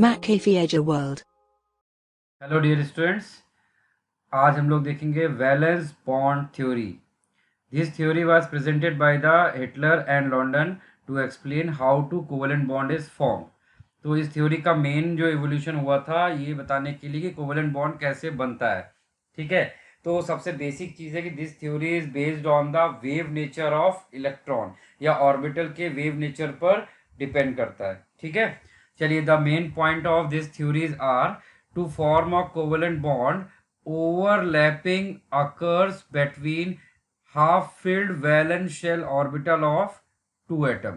McAfee World. Hello dear students, आज हम लोग देखेंगे valence bond theory. This theory was presented by the Heitler and London to explain how to covalent bond is form. तो इस theory का main जो evolution हुआ था ये बताने के लिए कि कोवेलेंट बॉन्ड कैसे बनता है. ठीक है, तो सबसे बेसिक चीज़ है कि this theory is based on the wave nature of electron या ऑर्बिटल के वेव नेचर पर डिपेंड करता है. ठीक है, चलिए, the main point of this theories are to form a covalent bond, overlapping occurs between half-filled valence shell orbital of two atom.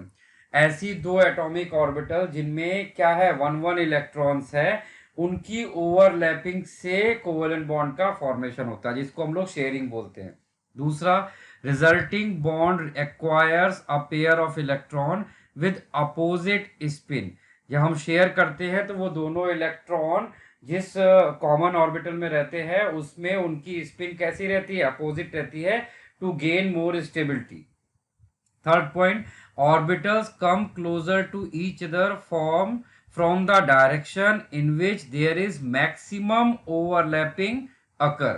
ऐसी दो एटॉमिक ऑर्बिटल जिनमें क्या है, वन वन इलेक्ट्रॉन्स है, उनकी ओवरलैपिंग से कोवेलेंट बॉन्ड का फॉर्मेशन होता है, जिसको हम लोग शेयरिंग बोलते हैं. दूसरा, resulting bond acquires a pair of electron with opposite spin. जब हम शेयर करते हैं तो वो दोनों इलेक्ट्रॉन जिस कॉमन ऑर्बिटल में रहते हैं उसमें उनकी स्पिन कैसी रहती है, अपोजिट रहती है, to gain more stability. Third point, orbitals come closer to each other form from the direction in which there is maximum overlapping occur.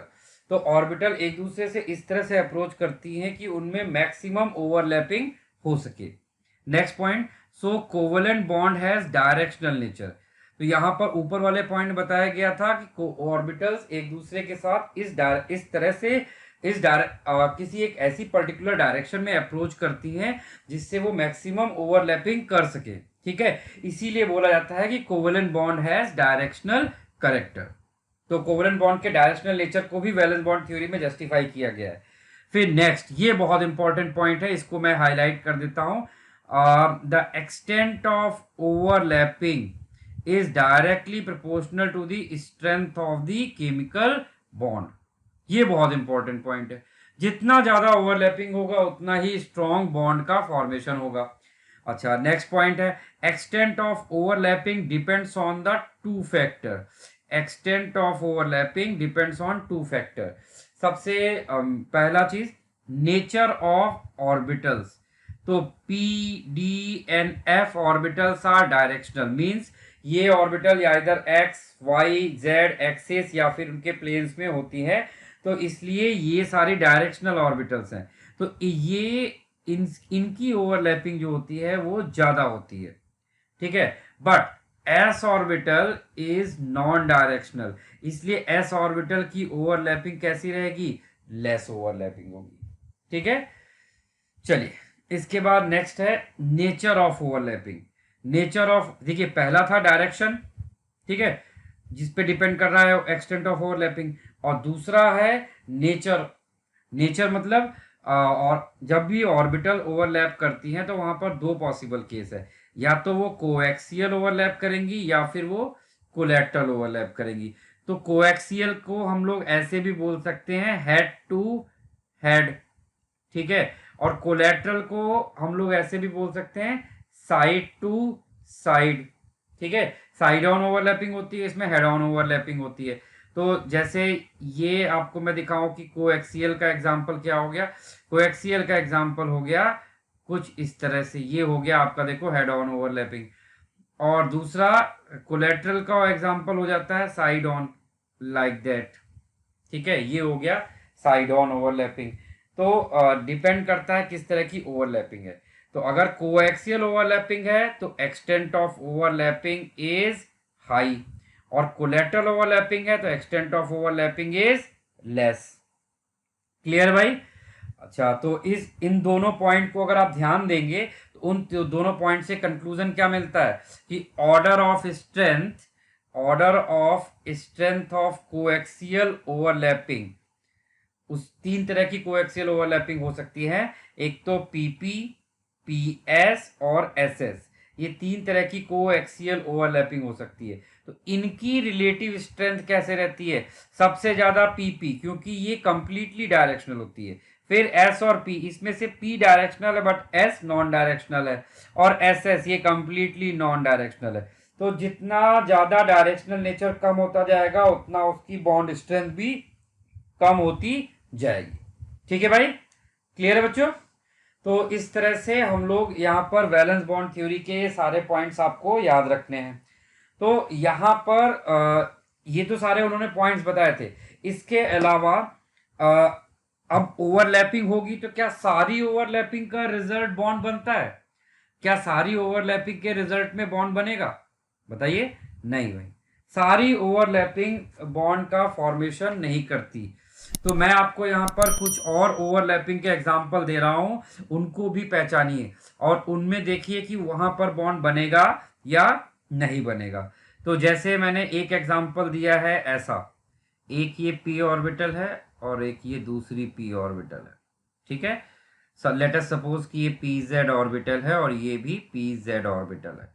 तो ऑर्बिटल एक दूसरे से इस तरह से अप्रोच करती हैं कि उनमें मैक्सिमम ओवरलैपिंग हो सके. Next point, so covalent bond has directional nature. तो यहाँ पर ऊपर वाले पॉइंट बताया गया था कि ऑर्बिटल्स एक दूसरे के साथ इस तरह से किसी एक ऐसी पर्टिकुलर डायरेक्शन में अप्रोच करती हैं जिससे वो मैक्सिमम ओवरलैपिंग कर सके. ठीक है, इसीलिए बोला जाता है कि covalent bond has directional character. तो कोवेलेंट बॉन्ड के डायरेक्शनल नेचर को भी वैलेंस बॉन्ड थ्योरी में जस्टिफाई किया गया है. फिर नेक्स्ट, ये बहुत इंपॉर्टेंट पॉइंट है, इसको मैं हाईलाइट कर देता हूं. The extent of overlapping is directly proportional to the strength of the chemical bond. ये बहुत इंपॉर्टेंट पॉइंट है. जितना ज्यादा ओवरलैपिंग होगा उतना ही स्ट्रॉन्ग बॉन्ड का फॉर्मेशन होगा. अच्छा, नेक्स्ट पॉइंट है, extent of overlapping depends on the two factor. Extent of overlapping depends on two factor. सबसे पहला चीज, नेचर ऑफ ऑर्बिटल्स. तो P D and F orbitals are directional, means ये orbital या इधर एक्स वाई जेड एक्सिस या फिर उनके प्लेन्स में होती है, तो इसलिए ये सारी डायरेक्शनल ऑर्बिटल्स हैं. तो ये इनकी ओवरलैपिंग जो होती है वो ज्यादा होती है. ठीक है, but S orbital is non directional, इसलिए एस ऑर्बिटल की ओवरलैपिंग कैसी रहेगी, लेस ओवरलैपिंग होगी. ठीक है, चलिए, इसके बाद नेक्स्ट है nature of overlapping. Nature of, देखिए, पहला था डायरेक्शन, ठीक है, जिस पे डिपेंड कर रहा है एक्सटेंट ऑफ ओवरलैपिंग, और दूसरा है नेचर. नेचर मतलब और जब भी ऑर्बिटल ओवरलैप करती हैं तो वहां पर दो पॉसिबल केस है, या तो वो कोएक्सियल ओवरलैप करेंगी या फिर वो कोलैटरल ओवरलैप करेंगी. तो कोएक्सियल को हम लोग ऐसे भी बोल सकते हैं, हेड टू हेड. ठीक है, और कोलैटरल को हम लोग ऐसे भी बोल सकते हैं, साइड टू साइड. ठीक है, साइड ऑन ओवरलैपिंग होती है, इसमें हेड ऑन ओवरलैपिंग होती है. तो जैसे ये आपको मैं दिखाऊं कि कोएक्सियल का एग्जांपल क्या हो गया. कोएक्सियल का एग्जांपल हो गया कुछ इस तरह से, ये हो गया आपका, देखो, हेड ऑन ओवरलैपिंग. और दूसरा कोलैटरल का एग्जांपल हो जाता है साइड ऑन, लाइक दैट. ठीक है, ये हो गया साइड ऑन ओवरलैपिंग. तो डिपेंड करता है किस तरह की ओवरलैपिंग है. तो अगर कोएक्सियल ओवरलैपिंग है तो extent of overlapping is high, और कोलैटरल ओवरलैपिंग है तो extent of overlapping is less. Clear भाई? अच्छा, तो इन दोनों पॉइंट को अगर आप ध्यान देंगे तो उन दोनों पॉइंट से कंक्लूजन क्या मिलता है कि order of strength of coaxial overlapping, उस तीन तरह की कोएक्सियल ओवरलैपिंग हो सकती है. एक तो पीपी, पीएस और एसएस, ये तीन तरह की कोएक्सियल ओवरलैपिंग हो सकती है. तो इनकी रिलेटिव स्ट्रेंथ कैसे रहती है, सबसे ज्यादा पीपी, क्योंकि ये कंप्लीटली डायरेक्शनल होती है. फिर एस और पी, इसमें से पी डायरेक्शनल है बट एस नॉन डायरेक्शनल है, और एस एस ये कंप्लीटली नॉन डायरेक्शनल है. तो जितना ज्यादा डायरेक्शनल नेचर कम होता जाएगा उतना उसकी बॉन्ड स्ट्रेंथ भी कम होती जाएगी. ठीक है भाई, क्लियर है बच्चों? तो इस तरह से हम लोग यहाँ पर वैलेंस बॉन्ड थ्योरी के ये सारे पॉइंट्स आपको याद रखने हैं। तो यहाँ पर ये तो सारे उन्होंने पॉइंट्स बताए थे। इसके अलावा अब ओवरलैपिंग होगी तो क्या सारी ओवरलैपिंग का रिजल्ट बॉन्ड बनता है? क्या सारी ओवरलैपिंग के रिजल्ट में बॉन्ड बनेगा? बताइए। नहीं भाई, सारी ओवरलैपिंग बॉन्ड का फॉर्मेशन नहीं करती। तो मैं आपको यहाँ पर कुछ और ओवरलैपिंग के एग्जांपल दे रहा हूँ, उनको भी पहचानिए और उनमें देखिए कि वहां पर बॉन्ड बनेगा या नहीं बनेगा। तो जैसे मैंने एक एग्जांपल दिया है ऐसा, एक ये p ऑर्बिटल है और एक ये दूसरी p ऑर्बिटल है, ठीक है। लेट अस सपोज कि ये pz ऑर्बिटल है और ये भी pz ऑर्बिटल है।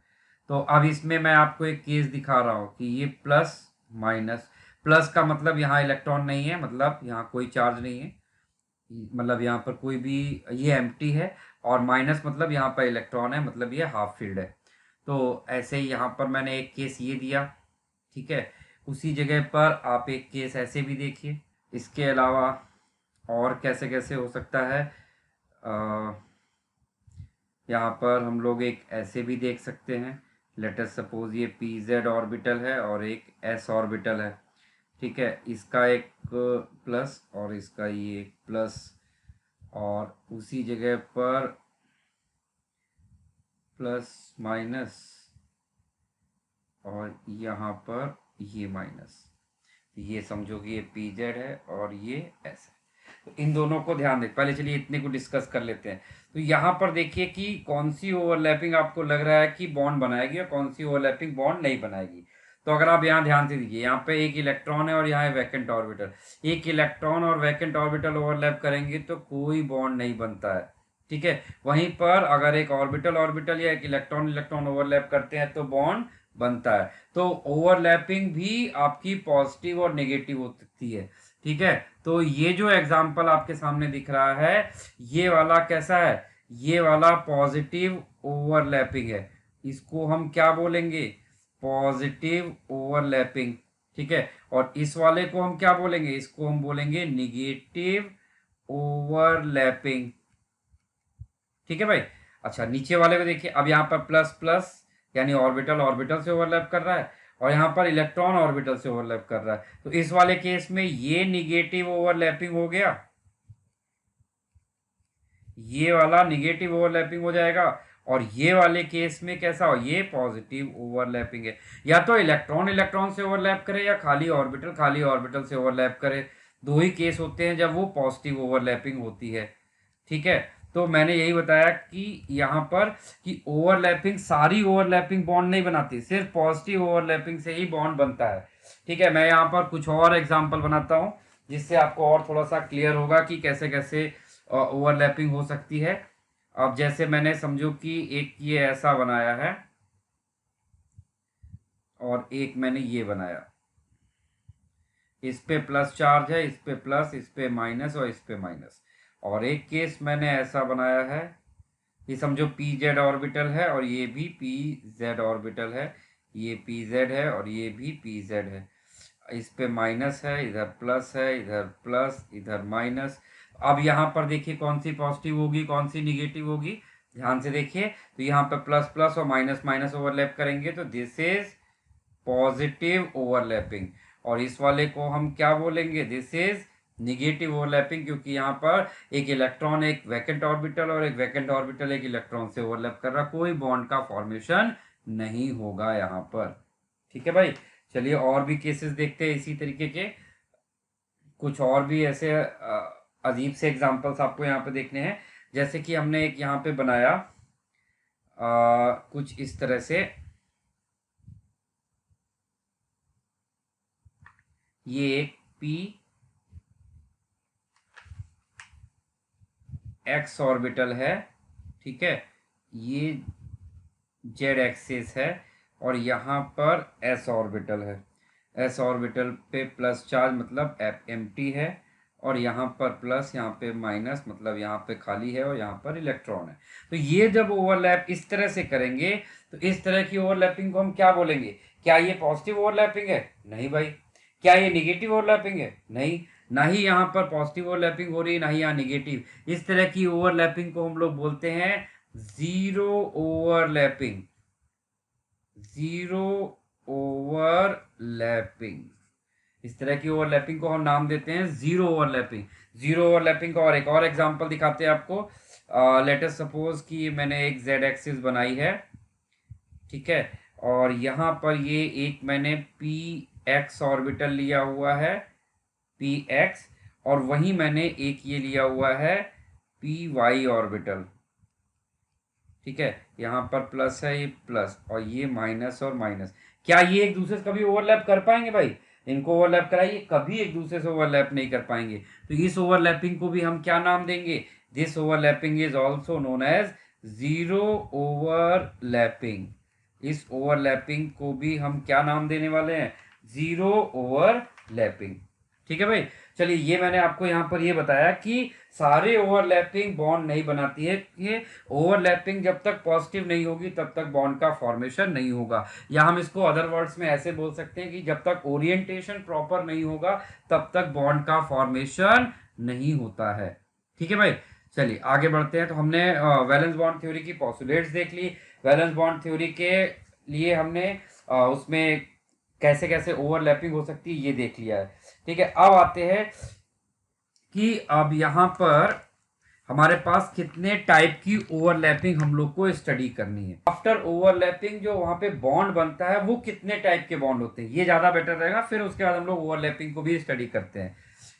तो अब इसमें मैं आपको एक केस दिखा रहा हूं कि ये प्लस माइनस, प्लस का मतलब यहाँ इलेक्ट्रॉन नहीं है, मतलब यहाँ कोई चार्ज नहीं है, मतलब यहाँ पर कोई भी, ये एम्प्टी है, और माइनस मतलब यहाँ पर इलेक्ट्रॉन है, मतलब ये हाफ फील्ड है। तो ऐसे ही यहाँ पर मैंने एक केस ये दिया, ठीक है। उसी जगह पर आप एक केस ऐसे भी देखिए। इसके अलावा और कैसे कैसे हो सकता है, यहाँ पर हम लोग एक ऐसे भी देख सकते हैं। लेट अस सपोज ये pz ऑर्बिटल है और एक s ऑर्बिटल है, ठीक है। इसका एक प्लस और इसका ये एक प्लस, और उसी जगह पर प्लस माइनस और यहाँ पर ये माइनस। ये समझो कि ये pz है और ये s है। तो इन दोनों को ध्यान दें। पहले चलिए इतने को डिस्कस कर लेते हैं। तो यहाँ पर देखिए कि कौन सी ओवरलैपिंग आपको लग रहा है कि बॉन्ड बनाएगी और कौन सी ओवरलैपिंग बॉन्ड नहीं बनाएगी। तो अगर आप यहाँ ध्यान से दीजिए, यहाँ पे एक इलेक्ट्रॉन है और यहाँ है वैकेंट ऑर्बिटल। एक इलेक्ट्रॉन और वैकेंट ऑर्बिटल ओवरलैप करेंगे तो कोई बॉन्ड नहीं बनता है, ठीक है। वहीं पर अगर एक ऑर्बिटल ऑर्बिटल या एक इलेक्ट्रॉन इलेक्ट्रॉन ओवरलैप करते हैं तो बॉन्ड बनता है। तो ओवरलैपिंग भी आपकी पॉजिटिव और नेगेटिव हो सकती है, ठीक है। तो ये जो एग्जाम्पल आपके सामने दिख रहा है, ये वाला कैसा है? ये वाला पॉजिटिव ओवरलैपिंग है। इसको हम क्या बोलेंगे? पॉजिटिव ओवरलैपिंग, ठीक है। और इस वाले को हम क्या बोलेंगे? इसको हम बोलेंगे निगेटिव ओवरलैपिंग, ठीक है भाई। अच्छा, नीचे वाले को देखिए। अब यहाँ पर प्लस प्लस यानी ऑर्बिटल ऑर्बिटल से ओवरलैप कर रहा है और यहाँ पर इलेक्ट्रॉन ऑर्बिटल से ओवरलैप कर रहा है। तो इस वाले केस में ये निगेटिव ओवरलैपिंग हो गया, ये वाला निगेटिव ओवरलैपिंग हो जाएगा। और ये वाले केस में कैसा हो? ये पॉजिटिव ओवरलैपिंग है। या तो इलेक्ट्रॉन इलेक्ट्रॉन से ओवरलैप करे या खाली ऑर्बिटल से ओवरलैप करे। दो ही केस होते हैं जब वो पॉजिटिव ओवरलैपिंग होती है, ठीक है। तो मैंने यही बताया कि यहाँ पर कि ओवरलैपिंग सारी ओवरलैपिंग बॉन्ड नहीं बनाती, सिर्फ पॉजिटिव ओवरलैपिंग से ही बॉन्ड बनता है, ठीक है। मैं यहाँ पर कुछ और एग्जांपल बनाता हूँ जिससे आपको और थोड़ा सा क्लियर होगा कि कैसे कैसे ओवरलैपिंग हो सकती है। अब जैसे मैंने समझो कि एक ये ऐसा बनाया है और एक मैंने ये बनाया, इस पे प्लस चार्ज है, इस पे प्लस, इस पे माइनस और इस पे माइनस। और एक केस मैंने ऐसा बनाया है, ये समझो pz ऑर्बिटल है और ये भी pz ऑर्बिटल है, ये pz है और ये भी pz है। इस पे माइनस है, इधर प्लस है, इधर प्लस, इधर माइनस। अब यहाँ पर देखिए कौन सी पॉजिटिव होगी कौन सी निगेटिव होगी, ध्यान से देखिए। तो यहाँ पर प्लस प्लस और माइनस माइनस ओवरलैप करेंगे तो दिस इज पॉजिटिव ओवरलैपिंग। और इस वाले को हम क्या बोलेंगे? दिस इज निगेटिव ओवरलैपिंग, क्योंकि यहाँ पर एक इलेक्ट्रॉन एक वैकेंट ऑर्बिटल और एक वैकेंट ऑर्बिटल एक इलेक्ट्रॉन से ओवरलैप कर रहा, कोई बॉन्ड का फॉर्मेशन नहीं होगा यहाँ पर, ठीक है भाई। चलिए और भी केसेस देखते हैं इसी तरीके के। कुछ और भी ऐसे अजीब से एग्जांपल्स आपको यहाँ पे देखने हैं। जैसे कि हमने एक यहाँ पे बनाया कुछ इस तरह से, ये एक p x ऑर्बिटल है, ठीक है। ये z एक्सिस है और यहाँ पर s ऑर्बिटल है। s ऑर्बिटल पे प्लस चार्ज मतलब एम्प्टी है, और यहाँ पर प्लस, यहाँ पे माइनस मतलब यहाँ पे खाली है और यहाँ पर इलेक्ट्रॉन है। तो ये जब ओवरलैप इस तरह से करेंगे तो इस तरह की ओवरलैपिंग को हम क्या बोलेंगे? क्या ये पॉजिटिव ओवरलैपिंग है? नहीं भाई। क्या ये निगेटिव ओवरलैपिंग है? नहीं। ना ही यहाँ पर पॉजिटिव ओवरलैपिंग हो रही है, ना ही यहाँ निगेटिव। इस तरह की ओवरलैपिंग को हम लोग बोलते हैं जीरो ओवरलैपिंग। जीरो ओवरलैपिंग, इस तरह की ओवरलैपिंग को हम नाम देते हैं जीरो ओवरलैपिंग। जीरो ओवरलैपिंग का और एक और एग्जांपल दिखाते हैं आपको। लेट अस सपोज कि मैंने एक जेड एक्सिस बनाई है, ठीक है, और यहाँ पर ये एक मैंने पी एक्स ऑर्बिटल लिया हुआ है, पी एक्स, और वहीं मैंने एक ये लिया हुआ है पी वाई ऑर्बिटल, ठीक है। यहाँ पर प्लस है, ये प्लस, और ये माइनस और माइनस। क्या ये एक दूसरे से कभी ओवरलैप कर पाएंगे भाई? इनको ओवरलैप कराइए, कभी एक दूसरे से ओवरलैप नहीं कर पाएंगे। तो इस ओवरलैपिंग को भी हम क्या नाम देंगे? This overlapping is also known as zero overlapping. इस ओवरलैपिंग को भी हम क्या नाम देने वाले हैं? Zero overlapping. ठीक है भाई। चलिए, ये मैंने आपको यहाँ पर ये बताया कि सारे ओवरलैपिंग बॉन्ड नहीं बनाती है। ये ओवरलैपिंग जब तक पॉजिटिव नहीं होगी तब तक बॉन्ड का फॉर्मेशन नहीं होगा, या हम इसको अदर वर्ड्स में ऐसे बोल सकते हैं कि जब तक ओरिएंटेशन प्रॉपर नहीं होगा तब तक बॉन्ड का फॉर्मेशन नहीं होता है। ठीक है भाई। चलिए आगे बढ़ते हैं। तो हमने वैलेंस बॉन्ड थ्योरी की पोस्टुलेट्स देख ली। वैलेंस बॉन्ड थ्योरी के लिए हमने उसमें कैसे कैसे ओवरलैपिंग हो सकती है ये देख लिया है। ठीक है, अब आते हैं कि अब यहाँ पर हमारे पास कितने टाइप की ओवरलैपिंग हम लोग को स्टडी करनी है। आफ्टर ओवरलैपिंग जो वहां पे बॉन्ड बनता है वो कितने टाइप के बॉन्ड होते हैं, ये ज्यादा बेटर रहेगा। फिर उसके बाद हम लोग ओवरलैपिंग को भी स्टडी करते हैं।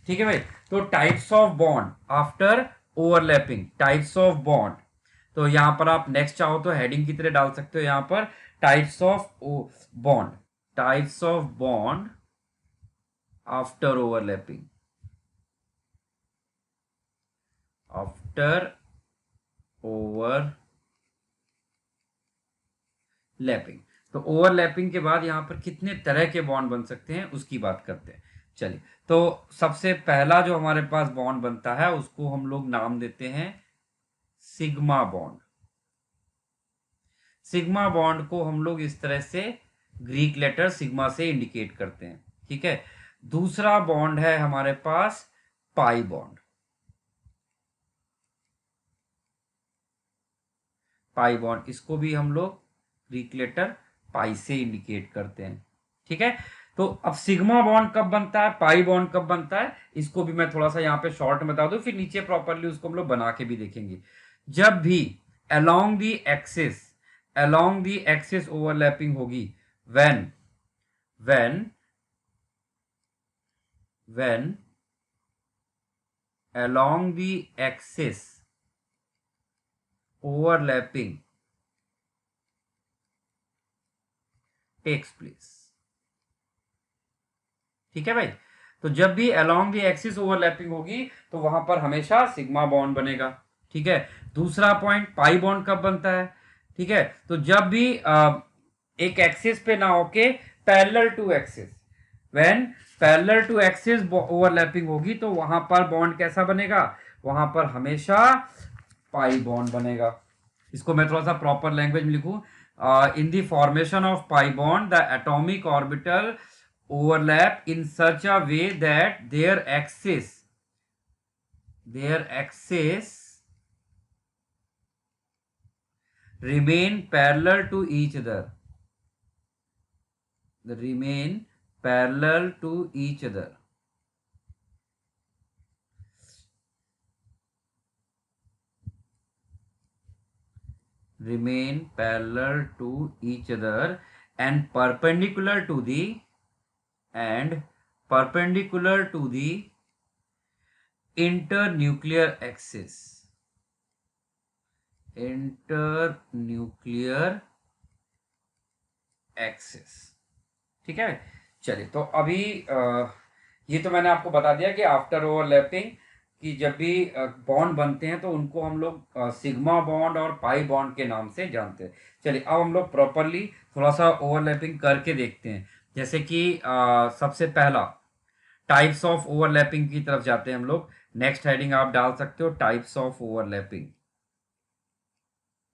ठीक है भाई। तो types of bond after overlapping, types of bond. तो यहां पर आप नेक्स्ट चाहो तो हेडिंग की तरह डाल सकते हो यहां पर, types of bond, types of bond after overlapping, after overlapping. तो ओवरलैपिंग के बाद यहां पर कितने तरह के बॉन्ड बन सकते हैं उसकी बात करते हैं। चलिए, तो सबसे पहला जो हमारे पास बॉन्ड बनता है उसको हम लोग नाम देते हैं सिग्मा बॉन्ड। सिग्मा बॉन्ड को हम लोग इस तरह से ग्रीक लेटर सिग्मा से इंडिकेट करते हैं। ठीक है। दूसरा बॉन्ड है हमारे पास पाई बॉन्ड। पाई बॉन्ड, इसको भी हम लोग ग्रीक लेटर पाई से इंडिकेट करते हैं। ठीक है। तो अब सिग्मा बॉन्ड कब बनता है, पाई बॉन्ड कब बनता है, इसको भी मैं थोड़ा सा यहाँ पे शॉर्ट में बता दूं, फिर नीचे प्रॉपरली उसको हम लोग बना के भी देखेंगे। जब भी along the axis, along the axis overlapping होगी, when when when along the axis overlapping takes place। ठीक है भाई। तो जब भी along the axis overlapping होगी तो वहां पर हमेशा सिग्मा बॉन्ड बनेगा। ठीक है। दूसरा पॉइंट, पाई बॉन्ड कब बनता है? ठीक है। तो जब भी एक एक्सिस पे ना होके parallel to axis, when parallel to axis overlapping होगी तो वहां पर बॉन्ड कैसा बनेगा? वहां पर हमेशा पाई बॉन्ड बनेगा। इसको मैं थोड़ा सा प्रॉपर लैंग्वेज में लिखूं, in the formation of pi bond the atomic orbital overlap in such a way that their axis remain parallel to each other, remain parallel to each other। remain parallel to each other and perpendicular to the internuclear axis, internuclear axis। ठीक है। चलिए, तो अभी ये तो मैंने आपको बता दिया कि आफ्टर ओवरलैपिंग कि जब भी बॉन्ड बनते हैं तो उनको हम लोग सिग्मा बॉन्ड और पाई बॉन्ड के नाम से जानते हैं। चलिए, अब हम लोग प्रॉपरली थोड़ा सा ओवरलैपिंग करके देखते हैं। जैसे कि सबसे पहला टाइप्स ऑफ ओवरलैपिंग की तरफ जाते हैं हम लोग। नेक्स्ट हेडिंग आप डाल सकते हो, types of overlapping,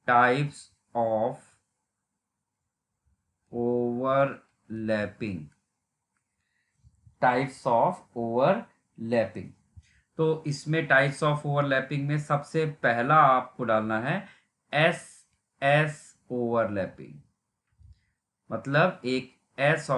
types of overlapping, types of overlapping. Overlapping. तो इसमें टाइप्स ऑफ ओवरलैपिंग में सबसे पहला आपको डालना है एस एस ओवरलैपिंग, मतलब एक एस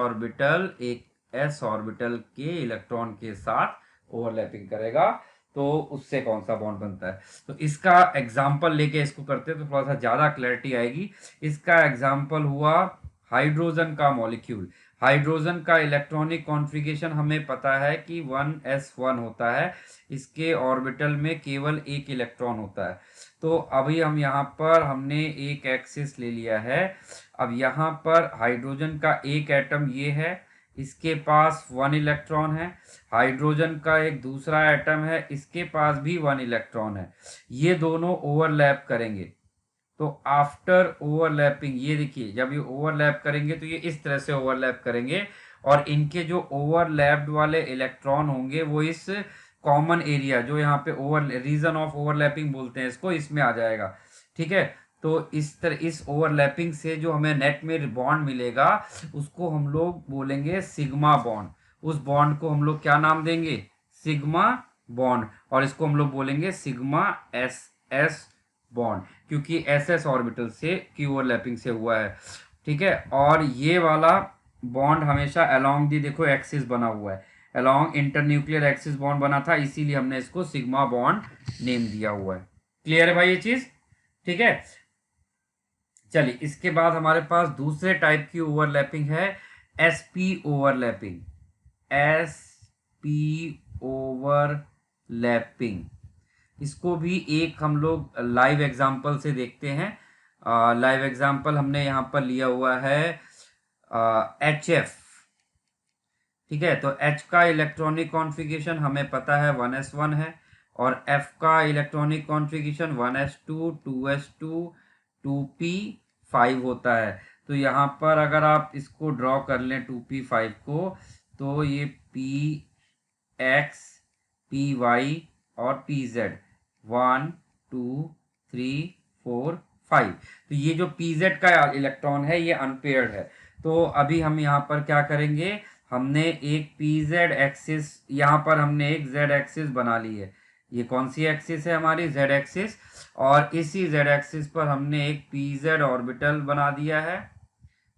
ऑर्बिटल के इलेक्ट्रॉन के साथ ओवरलैपिंग करेगा, तो उससे कौन सा बॉन्ड बनता है। तो इसका एग्जाम्पल लेके इसको करते हैं तो थोड़ा सा ज़्यादा क्लैरिटी आएगी। इसका एग्जाम्पल हुआ हाइड्रोजन का मॉलिक्यूल। हाइड्रोजन का इलेक्ट्रॉनिक कॉन्फ़िगरेशन हमें पता है कि 1s1 होता है, इसके ऑर्बिटल में केवल एक इलेक्ट्रॉन होता है। तो अभी हम यहाँ पर हमने एक एक्सिस ले लिया है। अब यहाँ पर हाइड्रोजन का एक एटम ये है, इसके पास 1 इलेक्ट्रॉन है। हाइड्रोजन का एक दूसरा एटम है, इसके पास भी 1 इलेक्ट्रॉन है। ये दोनों ओवरलैप करेंगे। तो आफ्टर ओवरलैपिंग, ये देखिए जब ये ओवरलैप करेंगे तो ये इस तरह से ओवरलैप करेंगे, और इनके जो ओवरलैप्ड वाले इलेक्ट्रॉन होंगे वो इस कॉमन एरिया, जो यहाँ पे ओवर रीजन ऑफ ओवरलैपिंग बोलते हैं इसको, इसमें आ जाएगा। ठीक है, तो इस ओवरलैपिंग से जो हमें नेट में बॉन्ड मिलेगा उसको हम लोग बोलेंगे सिग्मा बॉन्ड। उस बॉन्ड को हम लोग क्या नाम देंगे, सिग्मा बॉन्ड, और इसको हम लोग बोलेंगे सिग्मा एस एस बॉन्ड, क्योंकि एस एस ऑर्बिटल से की ओवरलैपिंग से हुआ है। ठीक है, और ये वाला बॉन्ड हमेशा अलोंग दी देखो एक्सिस बना हुआ है, अलोंग इंटरन्यूक्लियर एक्सिस बॉन्ड बना था, इसीलिए हमने इसको सिग्मा बॉन्ड नेम दिया हुआ है। क्लियर है भाई ये चीज? ठीक है, चलिए इसके बाद हमारे पास दूसरे टाइप की ओवरलैपिंग है एसपी ओवरलैपिंग। एसपी ओवरलैपिंग, इसको भी एक हम लोग लाइव एग्जांपल से देखते हैं। लाइव एग्जांपल हमने यहाँ पर लिया हुआ है एच एफ। ठीक है, तो H का इलेक्ट्रॉनिक कॉन्फ़िगरेशन हमें पता है 1s1 है, और F का electronic configuration 1s2 2s2 2p5 होता है। तो यहाँ पर अगर आप इसको ड्रॉ कर लें 2p5 को, तो ये px py और pz 1 2 3 4 5, तो ये जो pz का इलेक्ट्रॉन है ये अनपेयर्ड है। तो अभी हम यहाँ पर क्या करेंगे, हमने एक pz एक्सिस, यहाँ पर हमने एक z एक्सिस बना ली है। ये कौन सी एक्सिस है, हमारी z एक्सिस, और इसी z एक्सिस पर हमने एक pz ऑर्बिटल बना दिया है।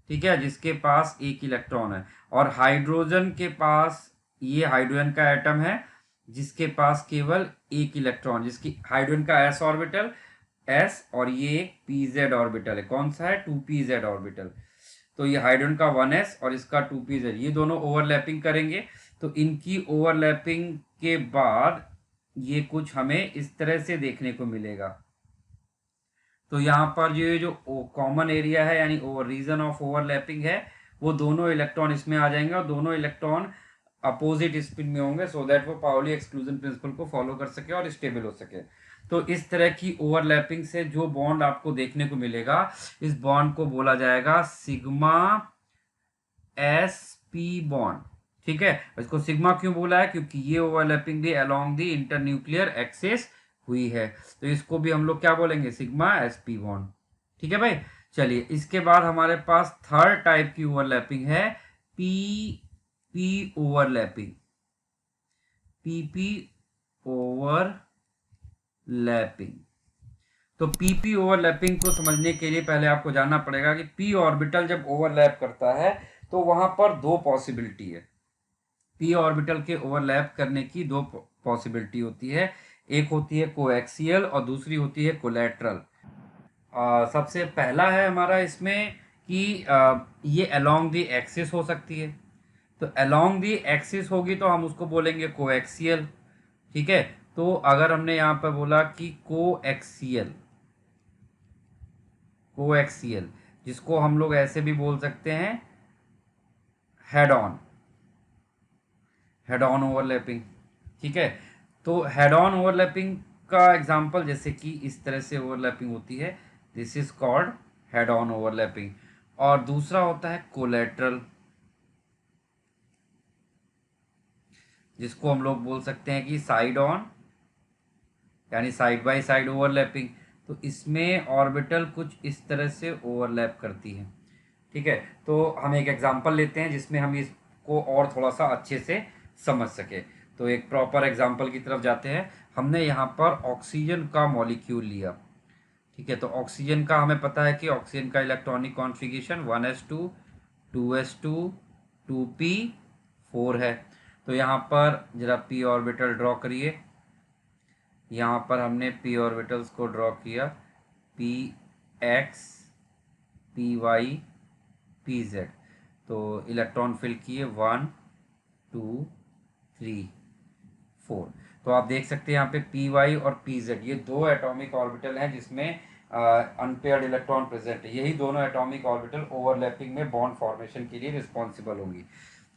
ठीक है, जिसके पास एक इलेक्ट्रॉन है, और हाइड्रोजन के पास, ये हाइड्रोजन का एटम है जिसके पास केवल एक इलेक्ट्रॉन, जिसकी हाइड्रोजन का s ऑर्बिटल s, और ये एक pz ऑर्बिटल है, कौन सा है 2pz ऑर्बिटल। तो ये हाइड्रोजन का 1s और इसका 2pz, ये दोनों ओवरलैपिंग करेंगे। तो इनकी ओवरलैपिंग के बाद ये कुछ हमें इस तरह से देखने को मिलेगा। तो यहाँ पर जो कॉमन एरिया है यानी रीजन ऑफ ओवरलैपिंग है, वो दोनों इलेक्ट्रॉन इसमें आ जाएंगे, और दोनों इलेक्ट्रॉन अपोजिट स्पिन में होंगे, सो दैट वो पाउली एक्सक्लूजन प्रिंसिपल को फॉलो कर सके और स्टेबल हो सके। तो इस तरह की ओवरलैपिंग से जो बॉन्ड आपको देखने को मिलेगा, इस बॉन्ड को बोला जाएगा सिग्मा एस पी बॉन्ड। ठीक है, इसको सिग्मा क्यों बोला है, क्योंकि ये ओवरलैपिंग भी अलोंग दी इंटरन्यूक्लियर एक्सिस हुई है, तो इसको भी हम लोग क्या बोलेंगे, सिग्मा एस पी बॉन्ड। ठीक है भाई, चलिए इसके बाद हमारे पास थर्ड टाइप की ओवरलैपिंग है P P overlapping. PP overlapping, तो पीपी ओवरलैपिंग को समझने के लिए पहले आपको जानना पड़ेगा कि पी ऑर्बिटल जब ओवरलैप करता है तो वहां पर दो पॉसिबिलिटी है। पी ऑर्बिटल के ओवरलैप करने की दो पॉसिबिलिटी होती है, एक होती है कोएक्सियल और दूसरी होती है कोलैटरल। सबसे पहला है हमारा इसमें कि ये अलोंग दी एक्सिस हो सकती है। तो अलोंग दी एक्सिस होगी तो हम उसको बोलेंगे कोएक्सियल। ठीक है, तो अगर हमने यहाँ पर बोला कि कोएक्सियल, कोएक्सियल जिसको हम लोग ऐसे भी बोल सकते हैं head on, head on overlapping. ठीक है, तो हेड ऑन ओवरलैपिंग का एग्जांपल जैसे कि इस तरह से ओवरलैपिंग होती है, this is called head on overlapping. और दूसरा होता है कोलैटरल, जिसको हम लोग बोल सकते हैं कि साइड ऑन यानी साइड बाय साइड ओवरलैपिंग। तो इसमें ऑर्बिटल कुछ इस तरह से ओवरलैप करती है। ठीक है, तो हम एक एग्जांपल लेते हैं जिसमें हम इसको और थोड़ा सा अच्छे से समझ सके। तो एक प्रॉपर एग्जांपल की तरफ जाते हैं। हमने यहाँ पर ऑक्सीजन का मॉलिक्यूल लिया, ठीक है। तो ऑक्सीजन का हमें पता है कि ऑक्सीजन का electronic configuration 1s2 2s2 2p4 है। तो यहाँ पर जरा p ऑर्बिटल ड्रॉ करिए। यहाँ पर हमने p ऑर्बिटल्स को ड्रॉ किया, px py pz। तो इलेक्ट्रॉन फिल किए 1 2 3 4। तो आप देख सकते हैं यहाँ पे पी वाई और पी जेड, ये दो एटॉमिक ऑर्बिटल हैं जिसमें अनपेयर्ड इलेक्ट्रॉन प्रेजेंट है। यही दोनों एटॉमिक ऑर्बिटल ओवरलैपिंग में बॉन्ड फॉर्मेशन के लिए रिस्पॉन्सिबल होंगी।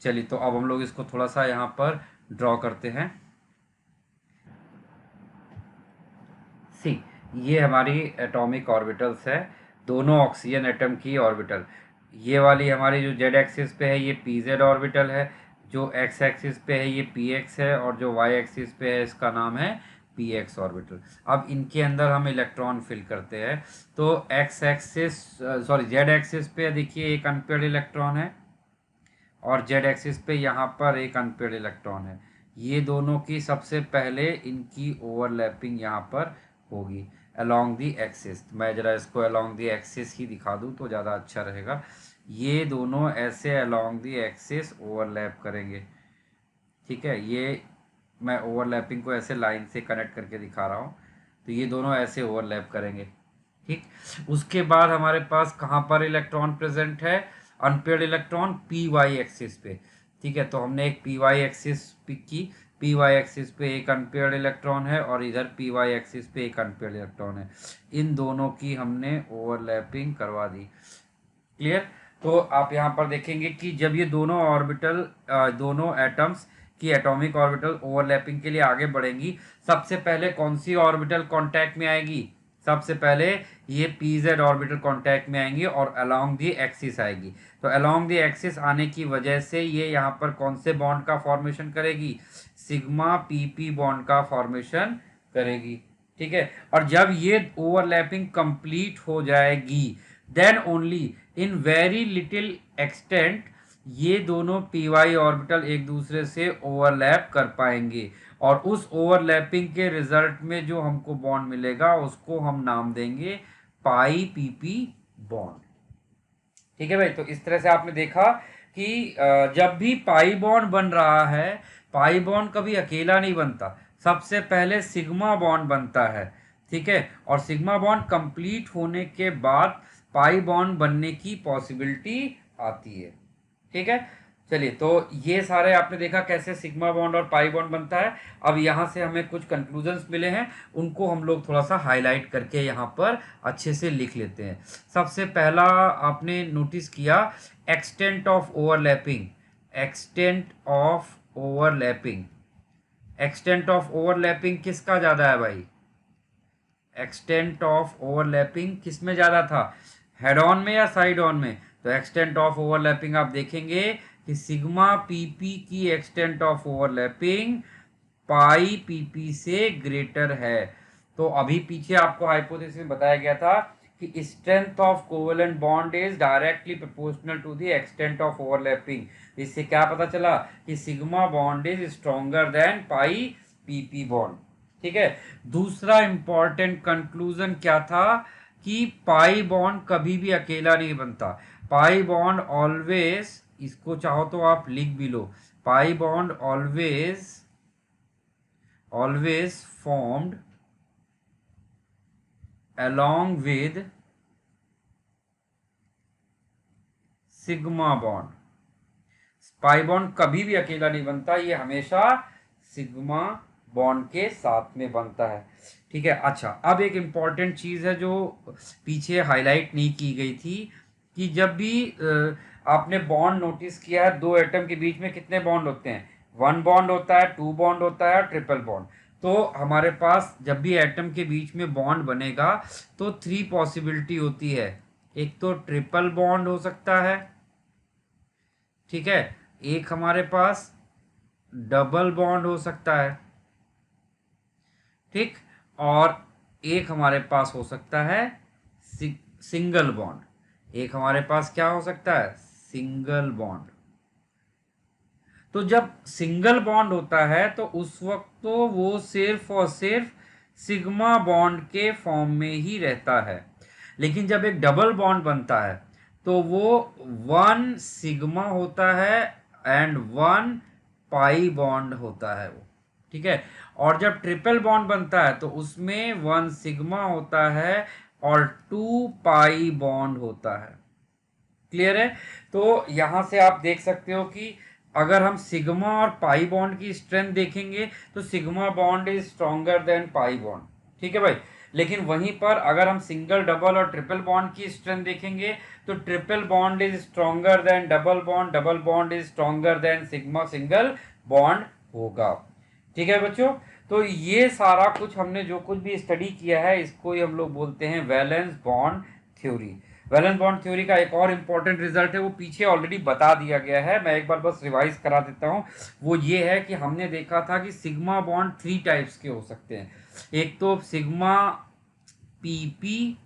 चलिए, तो अब हम लोग इसको थोड़ा सा यहाँ पर ड्रॉ करते हैं। सी, ये हमारी एटॉमिक ऑर्बिटल्स है, दोनों ऑक्सीजन एटम की ऑर्बिटल। ये वाली हमारी जो जेड एक्सिस पे है ये पी जेड ऑर्बिटल है, जो एक्स एक्सिस पे है ये पी एक्स है, और जो वाई एक्सिस पे है इसका नाम है पी एक्स ऑर्बिटल। अब इनके अंदर हम इलेक्ट्रॉन फिल करते हैं। तो x axis sorry Z axis पे देखिए एक अनपेयर्ड इलेक्ट्रॉन है, और जेड एक्सिस पे यहाँ पर एक अनपेयर्ड इलेक्ट्रॉन है। ये दोनों की सबसे पहले इनकी ओवरलैपिंग यहाँ पर होगी अलोंग दी एक्सिस। मैं ज़रा इसको अलोंग दी एक्सिस ही दिखा दूँ तो ज़्यादा अच्छा रहेगा। ये दोनों ऐसे अलोंग दी एक्सिस ओवरलैप करेंगे, ठीक है। ये मैं ओवरलैपिंग को ऐसे लाइन से कनेक्ट करके दिखा रहा हूँ। तो ये दोनों ऐसे ओवरलैप करेंगे, ठीक। उसके बाद हमारे पास कहाँ पर इलेक्ट्रॉन प्रेजेंट है, unpaired electron P Y axis पे, ठीक है। तो हमने एक पी वाई एक्सिस पिक की, पी वाई एक्सिस पे एक अनपेयर्ड इलेक्ट्रॉन है और इधर पी वाई एक्सिस पे एक अनपेयर्ड इलेक्ट्रॉन है। इन दोनों की हमने ओवरलैपिंग करवा दी। क्लियर। तो आप यहाँ पर देखेंगे कि जब ये दोनों ऑर्बिटल दोनों एटम्स की एटॉमिक ऑर्बिटल ओवरलैपिंग के लिए आगे बढ़ेंगी, सबसे पहले कौन सी ऑर्बिटल कांटेक्ट में आएगी, सबसे पहले ये पी जेड ऑर्बिटल कांटेक्ट में आएंगी और अलोंग दी एक्सिस आएगी। तो अलोंग दी एक्सिस आने की वजह से ये यहाँ पर कौन से बॉन्ड का फॉर्मेशन करेगी, सिग्मा पी पी बॉन्ड का फॉर्मेशन करेगी, ठीक है। और जब ये ओवरलैपिंग कंप्लीट हो जाएगी, then only in very little extent ये दोनों पी वाई ऑर्बिटल एक दूसरे से ओवरलैप कर पाएंगे, और उस ओवरलैपिंग के रिजल्ट में जो हमको बॉन्ड मिलेगा उसको हम नाम देंगे पाई पी पी बॉन्ड, ठीक है भाई। तो इस तरह से आपने देखा कि जब भी पाई बॉन्ड बन रहा है, पाई बॉन्ड कभी अकेला नहीं बनता, सबसे पहले सिग्मा बॉन्ड बनता है, ठीक है। और सिग्मा बॉन्ड कंप्लीट होने के बाद पाई बॉन्ड बनने की पॉसिबिलिटी आती है, ठीक है। चलिए, तो ये सारे आपने देखा कैसे सिग्मा बॉन्ड और पाई बॉन्ड बनता है। अब यहाँ से हमें कुछ कंक्लूजन्स मिले हैं, उनको हम लोग थोड़ा सा हाईलाइट करके यहाँ पर अच्छे से लिख लेते हैं। सबसे पहला आपने नोटिस किया, extent of overlapping. Extent of overlapping, extent of overlapping किसका ज़्यादा है भाई, एक्सटेंट ऑफ ओवरलैपिंग किस में ज़्यादा था, हेड ऑन में या साइड ऑन में। तो एक्सटेंट ऑफ ओवरलैपिंग आप देखेंगे कि सिग्मा पीपी की extent of overlapping pi PP से ग्रेटर है। तो अभी पीछे आपको हाइपोथेसिस में बताया गया था कि strength of covalent bond is directly proportional to the extent of overlapping. इससे क्या पता चला कि sigma bond is stronger than pi P P bond, ठीक है। दूसरा इंपॉर्टेंट कंक्लूजन क्या था कि पाई बॉन्ड कभी भी अकेला नहीं बनता, पाई बॉन्ड ऑलवेज, इसको चाहो तो आप लिख भी लो, pi bond always formed along with sigma bond. Pi bond कभी भी अकेला नहीं बनता, ये हमेशा सिग्मा बॉन्ड के साथ में बनता है, ठीक है। अच्छा, अब एक इम्पॉर्टेंट चीज़ है जो पीछे हाईलाइट नहीं की गई थी, कि जब भी आपने बॉन्ड नोटिस किया है, दो एटम के बीच में कितने बॉन्ड होते हैं, वन बॉन्ड होता है, टू बॉन्ड होता है, ट्रिपल बॉन्ड। तो हमारे पास जब भी एटम के बीच में बॉन्ड बनेगा तो थ्री पॉसिबिलिटी होती है। एक तो ट्रिपल बॉन्ड हो सकता है, ठीक है, एक हमारे पास डबल बॉन्ड हो सकता है, ठीक, और एक हमारे पास हो सकता है सिंगल बॉन्ड। एक हमारे पास क्या हो सकता है, सिंगल बॉन्ड। तो जब सिंगल बॉन्ड होता है तो उस वक्त तो वो सिर्फ और सिर्फ सिग्मा बॉन्ड के फॉर्म में ही रहता है, लेकिन जब एक डबल बॉन्ड बनता है तो वो 1 सिग्मा होता है एंड 1 पाई बॉन्ड होता है वो, ठीक है। और जब ट्रिपल बॉन्ड बनता है तो उसमें 1 सिग्मा होता है और 2 पाई बॉन्ड होता है। क्लियर है? तो यहां से आप देख सकते हो कि अगर हम सिग्मा और पाई बॉन्ड की स्ट्रेंथ देखेंगे तो sigma bond is stronger than pi bond, ठीक है भाई। लेकिन वहीं पर अगर हम सिंगल, डबल और ट्रिपल बॉन्ड की स्ट्रेंथ देखेंगे तो triple bond is stronger then double bond, double bond is stronger then sigma single bond होगा, ठीक है बच्चों। तो ये सारा कुछ हमने जो कुछ भी स्टडी किया है इसको ही हम लोग बोलते हैं valence bond theory. Valence bond theory का एक और इम्पॉर्टेंट रिजल्ट है, वो पीछे ऑलरेडी बता दिया गया है, मैं एक बार बस रिवाइज करा देता हूँ। वो ये है कि हमने देखा था कि सिग्मा बॉन्ड 3 टाइप्स के हो सकते हैं। एक तो सिग्मा पीपी,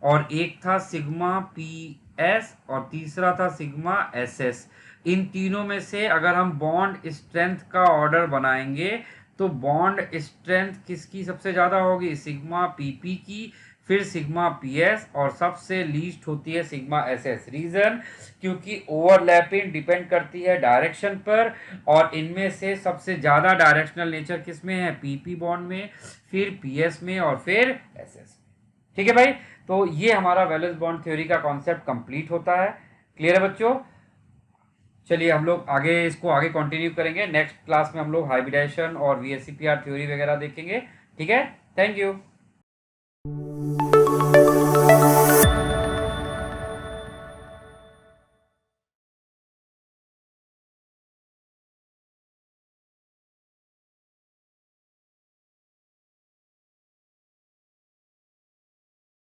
और एक था सिग्मा पीएस, और तीसरा था सिग्मा एसएस। इन तीनों में से अगर हम बॉन्ड स्ट्रेंथ का ऑर्डर बनाएंगे तो बॉन्ड स्ट्रेंथ किसकी सबसे ज़्यादा होगी? सिग्मा पीपी की, फिर सिग्मा पीएस, और सबसे लीस्ट होती है सिग्मा एसएस। रीज़न, क्योंकि ओवरलैपिंग डिपेंड करती है डायरेक्शन पर, और इनमें से सबसे ज़्यादा डायरेक्शनल नेचर किस में है? पीपी बॉन्ड में, फिर पीएस में, और फिर एसएस में, ठीक है भाई। तो ये हमारा वैलेंस बॉन्ड थ्योरी का कॉन्सेप्ट कंप्लीट होता है। क्लियर है बच्चों? चलिए हम लोग आगे इसको आगे कंटिन्यू करेंगे। नेक्स्ट क्लास में हम लोग हाइब्रिडाइजेशन और वीएससीपीआर थ्योरी वगैरह देखेंगे, ठीक है। Thank you.